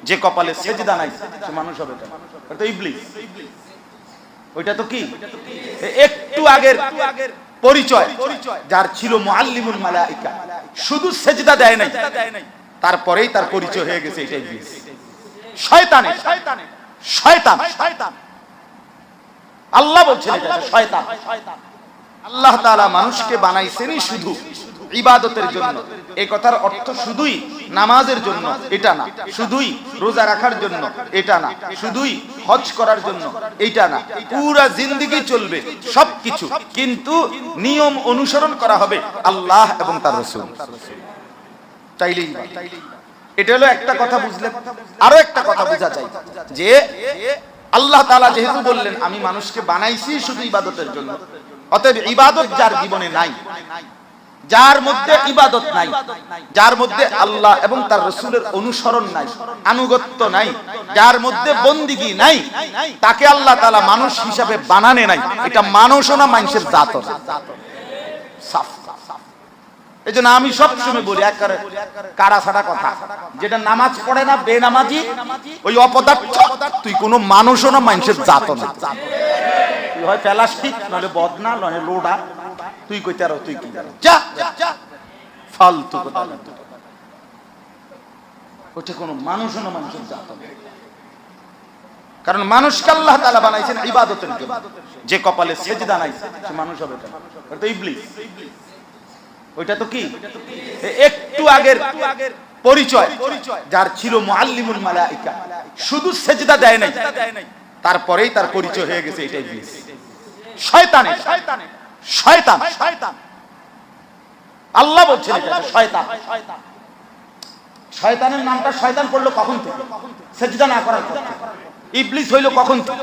যে কপালে সেজদা নাই সে মানুষ হবে না, ওটা তো ইবলিস। ওইটা তো কি একটু আগের পরিচয়, যার ছিল মুআল্লিমুল মালাইকা, শুধু সেজদা দেয় নাই, তারপরেই তার পরিচয় হয়ে গেছে এটা ইবলিস, শয়তান। শয়তান শয়তান আল্লাহ বলছেন এটা শয়তান। আল্লাহ তাআলা মানুষকে বানাইছেনই শুধু ইবাদতের জন্য। এই কথার অর্থ শুধুই নামাজের জন্য এটা না, শুধুই রোজা রাখার জন্য এটা না, শুধুই হজ করার জন্য এটা না, পুরা জিন্দেগি চলবে সবকিছু, কিন্তু নিয়ম অনুসরণ করা হবে আল্লাহ এবং তার রাসূল চাইলেই। এটা হলো একটা কথা বুঝলেন। আরো একটা কথা বোঝা যায় যে আল্লাহ তাআলা যেহেতু বললেন আমি মানুষকে বানাইছি শুধু ইবাদতের জন্য, অতএব ইবাদত যার জীবনে নাই, যার মধ্যে ইবাদত নাই, যার মধ্যে আল্লাহ এবং তার রাসূলের অনুসরণ নাই, আনুগত্য নাই, যার মধ্যে বন্দিগি নাই, তাকে আল্লাহ তাআলা মানুষ হিসাবে বানানে নাই। এটা মানুষও না, মানুষের জাতও না। সাফ। এজন্য আমি সবসময় বলি একেবারে কাড়া ছাড়া কথা, যেটা নামাজ পড়ে না বেনামাজি, ওই অপদার্থ, তুই কোনো মানুষও না, মানুষের জাতও না। তুই হয় প্লাস্টিক, নলে বদনা, নলে লোডা, তুই কইতে আর তুই কি জানো, যা ফালতু কথা। ওটা কোনো মানুষও না, মানুষের জাতও না। কারণ মানুষকে আল্লাহ তাআলা বানাইছেন ইবাদতের জন্য। যে কপালে সেজদা নাই সে মানুষ হবে না, ওটা তো ইবলিস। ওইটা তো কি একটু আগের পরিচয়, যার ছিল মুআল্লিমুল মালাইকা, শুধু সেজদা দেয় নাই, তারপরেই তার পরিচয় হয়ে গেছে এটা ইবলিস, শয়তান। শয়তান শয়তান আল্লাহ বলছেন এটা শয়তান। শয়তানের নামটা শয়তান পড়লো কখন থেকে? সেজদা না করার পর। ইবলিস হইলো কখন থেকে?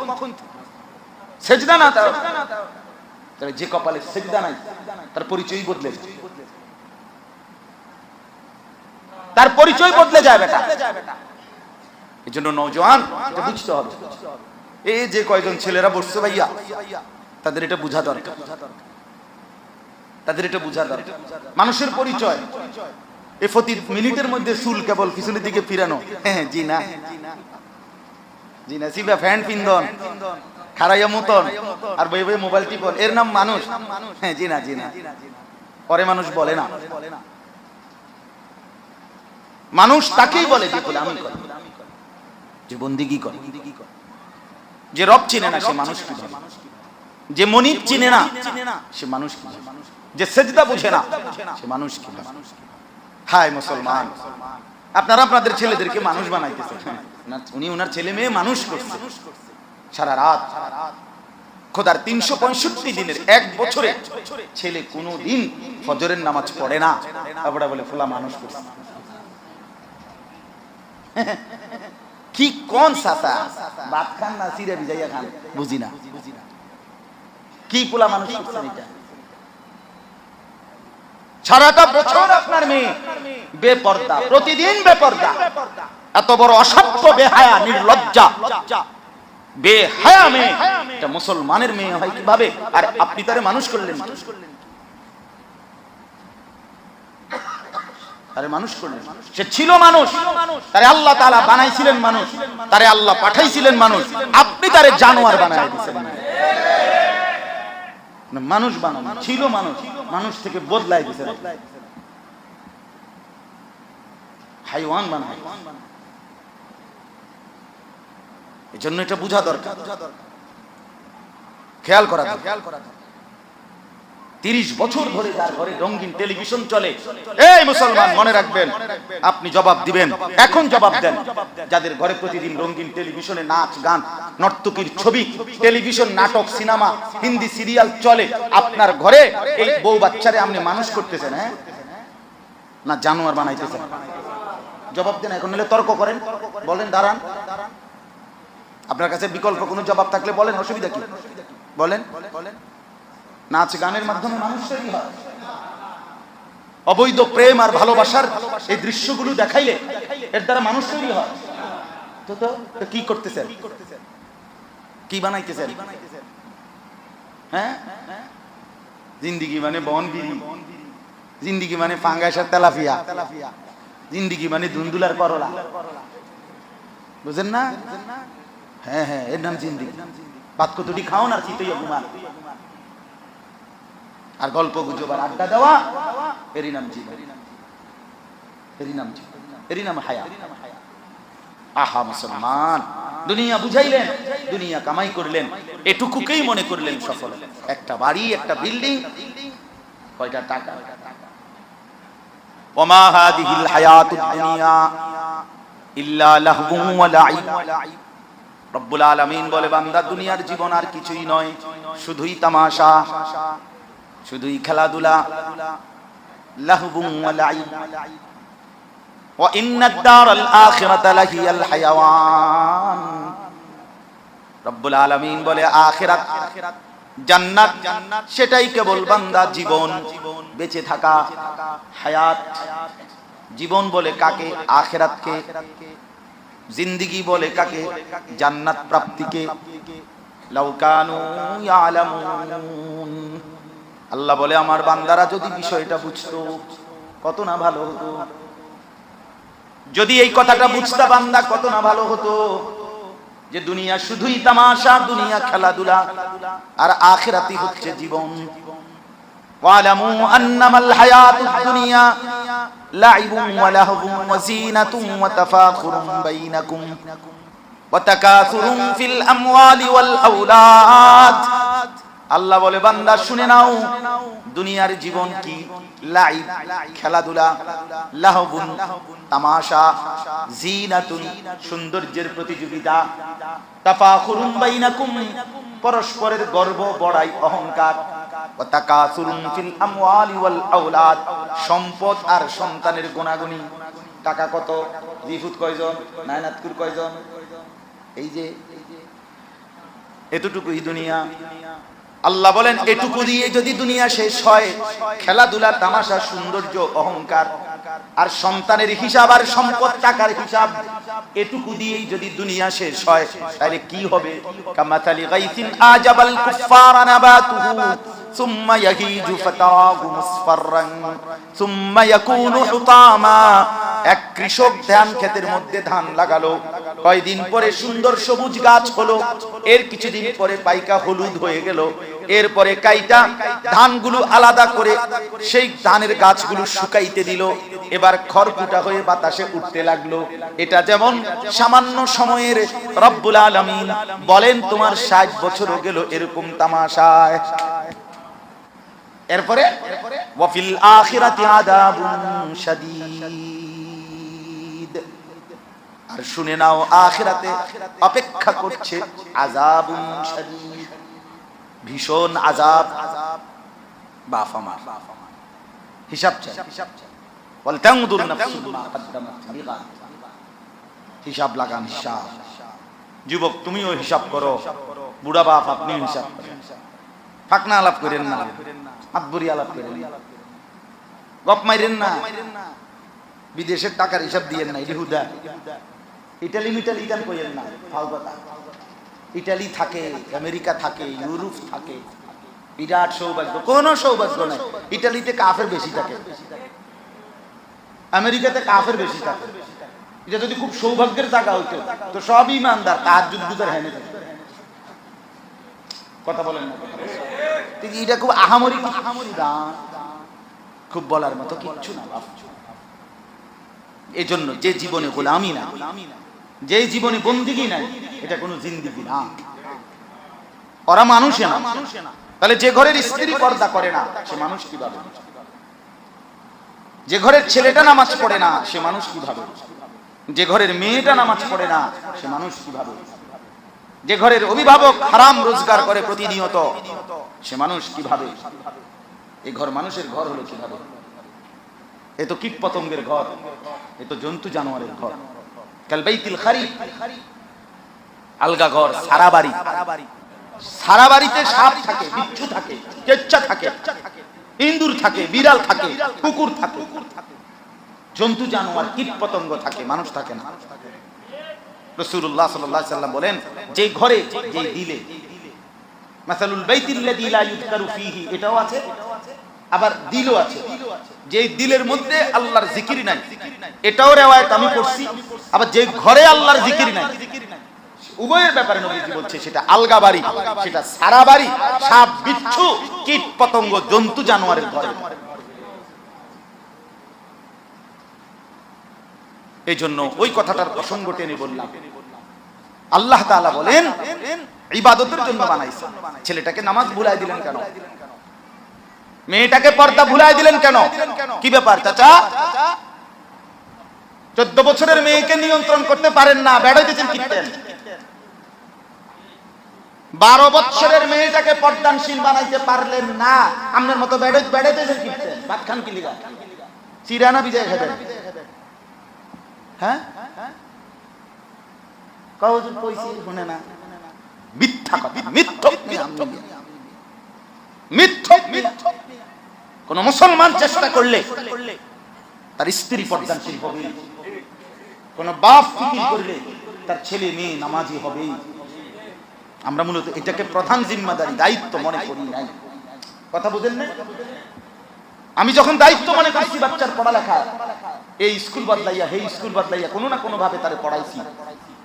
সেজদা না। তাহলে যে কপালে সেজদা নাই তার পরিচয়ই বদলে যায়, তার পরিচয় বদলে যায় বেটা। এজন্য নওজোয়ান এটা বুঝতে হবে। এই যে কয়জন ছেলেরা বসছে ভাইয়া, তাদের এটা বোঝা দরকার, তাদের এটা বোঝা দরকার। মানুষের পরিচয় এই প্রতি মিনিটের মধ্যে চুল কেবল পিছনের দিকে ফিরানো, হ্যাঁ জি না, জি না, সিবা ফ্যান পিন্দন, খারাইয়া মতন, আর বই বই মোবাইল টিপন, এর নাম মানুষ? হ্যাঁ জি না, জি না। পরে মানুষ বলে না, মানুষ তাকেই বলে যে গোলামি করে, যে বন্দিগি করে, যে রব চিনে না সে মানুষ কি, যে মনিব চিনে না সে মানুষ কি, যে সেজদা বুঝে না সে মানুষ কি। হায় মুসলমান, আপনারা আপনাদের ছেলেদেরকে মানুষ বানাইতেছেন, উনি ওনার ছেলে মেয়ে মানুষ করছে সারা রাত। খোদার 365 দিনের এক বছরে ছেলে কোনোদিন ফজরের নামাজ পড়ে না, তারপরে বলে ফুলা মানুষ করছে। কি কোন সাতা ভাত খান না সিরে ভিজাইয়া খান, বুঝি না কি পোলা মানুষ করছেন। এটা সারাটা বছর আপনার মেয়ে বেপর্দা, প্রতিদিন বেপর্দা, এত বড় অসভ্য, বেহায়া, নির্লজ্জা, বেহায়া মেয়ে, এটা মুসলমানের মেয়ে হয় কিভাবে? আর আপনি তারে মানুষ করলেন, তারে মানুষ করলেন। সে ছিল মানুষ, তারে আল্লাহ তাআলা বানাইছিলেন মানুষ, তারে আল্লাহ পাঠাইছিলেন মানুষ, আপনি তারে জানোয়ার বানায় দিয়েছেন। মানুষ বানানো ছিল মানুষ, মানুষ থেকে বদলাই দিয়েছেন, হাইওয়ান বানায়। এজন্য এটা বোঝা দরকার, খেয়াল করা দরকার। 30 বছর ধরে যার ঘরে রঙিন টেলিভিশন চলে, এই মুসলমান মনে রাখবেন, আপনি জবাব দিবেন, এখন জবাব দেন। যাদের ঘরে প্রতিদিন রঙিন টেলিভিশনে নাচ গান, নর্তকীর ছবি, টেলিভিশন নাটক, সিনেমা, হিন্দি সিরিয়াল চলে, আপনার ঘরে এই বউ বাচ্চারে আপনি মানুষ করতেছেন হ্যাঁ না জানোয়ার বানাইতেছেন? জবাব দেন এখন, নিলে তর্ক করেন, বলেন, দাঁড়ান। আপনার কাছে বিকল্প কোনো জবাব থাকলে বলেন, অসুবিধা কি? বলেন। নাচ গানের মাধ্যমে মানুষ তৈরি হয়, অবৈধ প্রেম আর ভালোবাসার এই দৃশ্যগুলো দেখাইলে এর দ্বারা মানুষ তৈরি হয়। তো কি করতেছেন? কি বানাইতেছেন? হ্যাঁ, জিন্দিগি মানে বনবিরি, জিন্দিগি মানে ফাঙ্গাস আর তেলাপিয়া, জিন্দিগি মানে দুন্দুলার করলা, বুঝেন না? হ্যাঁ হ্যাঁ, এর নাম জিন্দিগি। ভাত কতটি খাও না চিতইয়া ঘুমান, আর গল্প গুজব আর আড্ডা দেওয়া, এরই নাম জীবন, এরই নাম জীবন, এরই নাম হায়া। আহা মুসলমান, দুনিয়া বুঝাইলেন, দুনিয়া কামাই করলেন, এটুকুকেই মনে করলেন সফল। একটা বাড়ি, একটা বিল্ডিং, কয়টা টাকা। ওমা হাদিহিল হায়াতুদ দুনিয়া ইল্লা লাহবুন ওয়া লাইব। রব্বুল আলামিন বলে, বান্দা দুনিয়ার জীবন আর কিছুই নয়, শুধুই তামাশা, শুধুই খেলাধুলা। লাহবুন ওয়া লাইব ওয়া ইন্নাদ দারাল আখিরাতা লাহিয়াল হায়াওয়ান। রব্বুল আলামিন বলে, আখিরাত, জান্নাত, সেটাই কেবল বান্দা জীবন, বেঁচে থাকা, হায়াত। জীবন বলে কাকে? আখিরাতকে। জিন্দেগি বলে কাকে? জান্নাত প্রাপ্তিকে। লাউ কানু ইয়ালামুন। আল্লাহ বলে, আমার বান্দারা যদি বিষয়টা বুঝতো কত না ভালো হতো। যদি এই কথাটা বুঝতা বান্দা, কত না ভালো হতো, যে দুনিয়া শুধুই তামাশা, দুনিয়া খেলাধুলা, আর আখিরাতই হচ্ছে জীবন। ওয়ালামু আন্নামাল হায়াতুদ দুনিয়া লাইবুন ওয়া লাহবুন ওয়া যিনাতুন ওয়া তাফাখুরুন বাইনাকুম ওয়া তাকাসুরুন ফিল আমওয়ালি ওয়াল আওলাদ। আল্লাহ বলে, বান্দা শুনে নাও, দুনিয়ার জীবন কি? লাইব, খেলাধুলা, লাহবুন, তামাশা, যিনাতুন, সৌন্দর্যের প্রতিযোগিতা, তাফাখুরুন বাইনাকুম, পরস্পরের গর্ব বড়াই, অহংকার, ওয়া তাকাসুরুন ফিল আমওয়ালি ওয়াল আওলাদ, সম্পদ আর সন্তানের গুণাগুনি। টাকা কত, জিফুত কয়জন, নায়নাতকুর কয়জন, এই যে এতটুকুই দুনিয়া। আল্লাহ বলেন, এটুকু দিয়ে যদি দুনিয়া শেষ হয়, খেলাধুলা, তামাশা, সৌন্দর্য, অহংকার আর সন্তানের হিসাব আর সম্পদ, টাকার হিসাব, এটুকু দিয়েই যদি দুনিয়া শেষ হয়, তাহলে কি হবে? কামাতালি গাইসিন আজাবাল কুফারা নাবাতুহু সুম্মা ইয়াহিজু ফাতারাহু মুসফাররান সুম্মা ইয়াকুনু হুতামা। এক কৃষক ধান ক্ষেতের মধ্যে ধান লাগালো, কয়দিন পরে সুন্দর সবুজ গাছ হলো, এর কিছুদিন পরে পাইকা হলুদ হয়ে গেল, এরপরে কাইটা ধানগুলো আলাদা করে সেই ধানের গাছগুলো শুকাইতে দিল, এবার খড়কুটা হয়ে বাতাসে উঠতে লাগলো। এটা যেমন সামান্য সময়ের, রব্বুল আলামিন বলেন তোমার 60 বছরও গেল এরকম তামাশায়। এরপরে ওয়াফিল আখিরাতি আযাবুন শাদীদ। আর শুনে নাও, আখিরাতে অপেক্ষা করছে আযাবুন শাদীদ, ভীষণ আযাব। বাপ আমার, হিসাব চাই। ওয়াল তানজুর নাফসুম মা কদ্দামাত লিগাদ। হিসাব লাগান, হিসাব। যুবক তুমিও হিসাব করো, বুড়া বাপ আপনিও হিসাব করেন। ফাকনা আলাপ করেন না, আদবুরি আলাপ করেন, গপ মাইরেন না, বিদেশের টাকার হিসাব দিয়েন না, ইহুদা। ইটালি মিটালি ইটান কইেন না, ফাও কথা। ইটালি থাকে, আমেরিকা থাকে, ইউরোপ থাকে, বিরাট সৌভাগ্য। কোন সৌভাগ্য নাই। ইটালিতে কাফের বেশি থাকে, আমেরিকাতে কাফের বেশি থাকে। এটা যদি খুব সৌভাগ্যের জায়গা হইতো, তো সব ইমানদার, তাহাজ্জুদ গুজার হেনে থাকে। কথা বলেন না? এটা খুব আহামরি দান, খুব বলার মতো কিচ্ছু না। এই জন্য যে জীবনে গোলামি না, যে জীবনে বন্দিগি নাই, এটা কোনো জিন্দিগি না। ওরা মানুষ না। তাহলে যে ঘরের স্ত্রী পর্দা করে না, সে মানুষ কিভাবে? যে ঘরের ছেলেটা নামাজ পড়ে না, সে মানুষ কিভাবে? যে ঘরের মেয়েটা নামাজ পড়ে না, সে মানুষ কিভাবে? যে ঘরের অভিভাবক হারাম রোজগার করে প্রতিনিয়ত, সে মানুষ কিভাবে? এই ঘর মানুষের ঘর হলো কিভাবে? এ তো কীট পতঙ্গের ঘর, এ তো জন্তু জানোয়ারের ঘর। কাল বাইতিল খারিব, আলগা ঘর, সারা বাড়ি। সারা বাড়িতে সাপ থাকে, বিচ্ছু থাকে, কেচ্চা থাকে, ইন্দুর থাকে, বিড়াল থাকে, কুকুর থাকে, জন্তু জানোয়ার, কীট পতঙ্গ থাকে, মানুষ থাকে না। রাসূলুল্লাহ সাল্লাল্লাহু আলাইহি ওয়াসাল্লাম বলেন, যে ঘরে, যে দিলে, মাসালুল বাইতিল্লাযী লা ইউযকারু ফীহি, এটাও আছে, আবার দিলও আছে, যে দিলের মধ্যে আল্লাহর জিকির নাই, এটাও রিওয়ায়াত আমি পড়ছি। আবার যে ঘরে আল্লাহর জিকির নাই, উভয়ের ব্যাপারে নবীজি বলছে সেটা আলগা বাড়ি, সেটা সারা বাড়ি, সাপ বিচ্ছু কীট পতঙ্গ জন্তু জানোয়ারের ঘরে। এই জন্য ওই কথাটার প্রসঙ্গ টেনে বললাম। আল্লাহ তাআলা বলেন ইবাদতের জন্য বানাইছেন। ছেলেটাকে নামাজ ভুলাই দিলেন কেন? মেয়েটাকে পর্দা ভুলাই দিলেন কেন? কি ব্যাপার চাচা? 14 বছরের মেয়েকে নিয়ন্ত্রণ করতে পারেন না, বেড়াইতেছেন কিনতেন। 12 বছরের মেয়েটাকে পর্দানশীল বানাইতে পারলেন না, আপনার মতো বেড়াইতেছেন কিনতেন। ভাত খান কি লিগা? চিরানা বিজয় খাবেন? হ্যাঁ, কওজন কইছি শুনে না, মিথ্যা কথা, মিথ্যক মিথ্যক। কোন মুসলমান চেষ্টা করলে তার স্ত্রী পর্দানশীল হবে, কোন বাপ ফিকির করলে তার ছেলে মেয়ে নামাজি হবে। আমরা মূলত এটাকে প্রধান জিম্মাদারি, দায়িত্ব মনে করি নাই। কথা বুঝেন না? আমি যখন দায়িত্ব মনে করছি বাচ্চার পড়ালেখা, এই স্কুল বদলাইয়া এই স্কুল বদলাইয়া কোনো না কোনো ভাবে তারে পড়াইছি।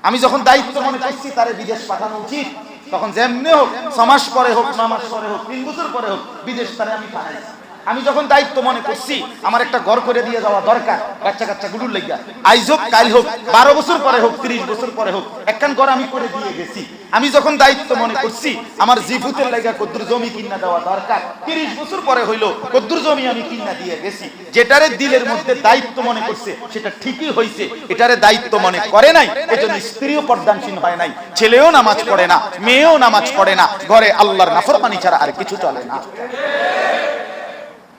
আমি যখন দায়িত্ব মনে করছি তারে বিদেশ পাঠানো উচিত, তখন যেমনি হোক 6 মাস পরে হোক, 9 মাস পরে হোক, 3 বছর পরে হোক, বিদেশ তারে আমি পাঠাইছি। আমি যখন দায়িত্ব মনে করছি আমার একটা ঘর করে দিয়ে যাওয়া দরকার বাচ্চা কাচ্চা গুলোর লাগিয়া, আইজ হোক কাল হোক, 12 বছর পরে হোক, 30 বছর পরে হোক, একখান ঘর আমি করে দিয়ে গেছি। আমি যখন দায়িত্ব মনে করছি আমার জিফুতের লাগা কদ্দুর জমি কিনা দেওয়া দরকার, 30 বছর পরে হইলো কদ্দুর জমি আমি কিনা দিয়ে গেছি। যেটারে দিলের মধ্যে দায়িত্ব মনে করছে সেটা ঠিকই হইছে, এটারে দায়িত্ব মনে করে নাই, এজন্য স্ত্রীও পর্দানশীল হয় নাই, ছেলেও নামাজ পড়ে না, মেয়েও নামাজ পড়ে না, ঘরে আল্লাহর নাফরমানি ছাড়া আর কিছু চলে না।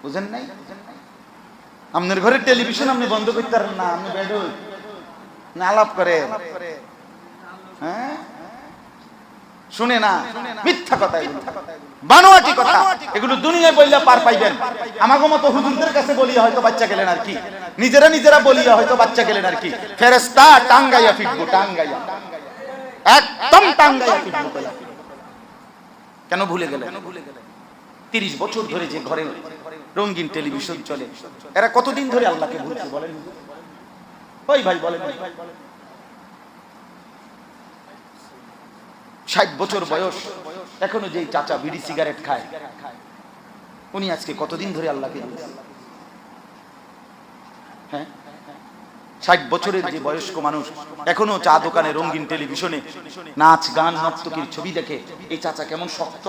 বুঝেন নাই? আপনার ঘরের টেলিভিশন আপনি বন্ধ করতে পারেন না, আপনি বেডুই না আলাপ করে, হ্যাঁ শুনে না, মিথ্যা কথা, বানোয়াটি কথা, এগুলো দুনিয়ায় বললে পার পাইবেন। আমাগো মতো হুজুরদের কাছে বলিয়া হয়তো বাচ্চা গেলেন আর কি, নিজেরা বলিয়া হয়তো বাচ্চা গেলেন আর কি। ফেরেশতা টাঙ্গাইয়া ফিটবো, টাঙ্গাইয়া একদম টাঙ্গাইয়া ফিটবো। কেন ভুলে গেলেন? 30 বছর ধরে যে ঘরে রঙিন টেলিভিশন চলে, এরা কতদিন ধরে আল্লাহকে ভুলছে বলেন? ওই ভাই বলেন, 60 বছর বয়স, এখনো যে চাচা বিড়ি সিগারেট খায়, উনি আজকে কতদিন ধরে আল্লাহকে ভুলছে? হ্যাঁ, 60 বছরের যে বয়স্ক মানুষ এখনো চা দোকানে রঙিন টেলিভিশনে নাচ গান নর্তকীর ছবি দেখে, এই চাচা কেমন শক্ত।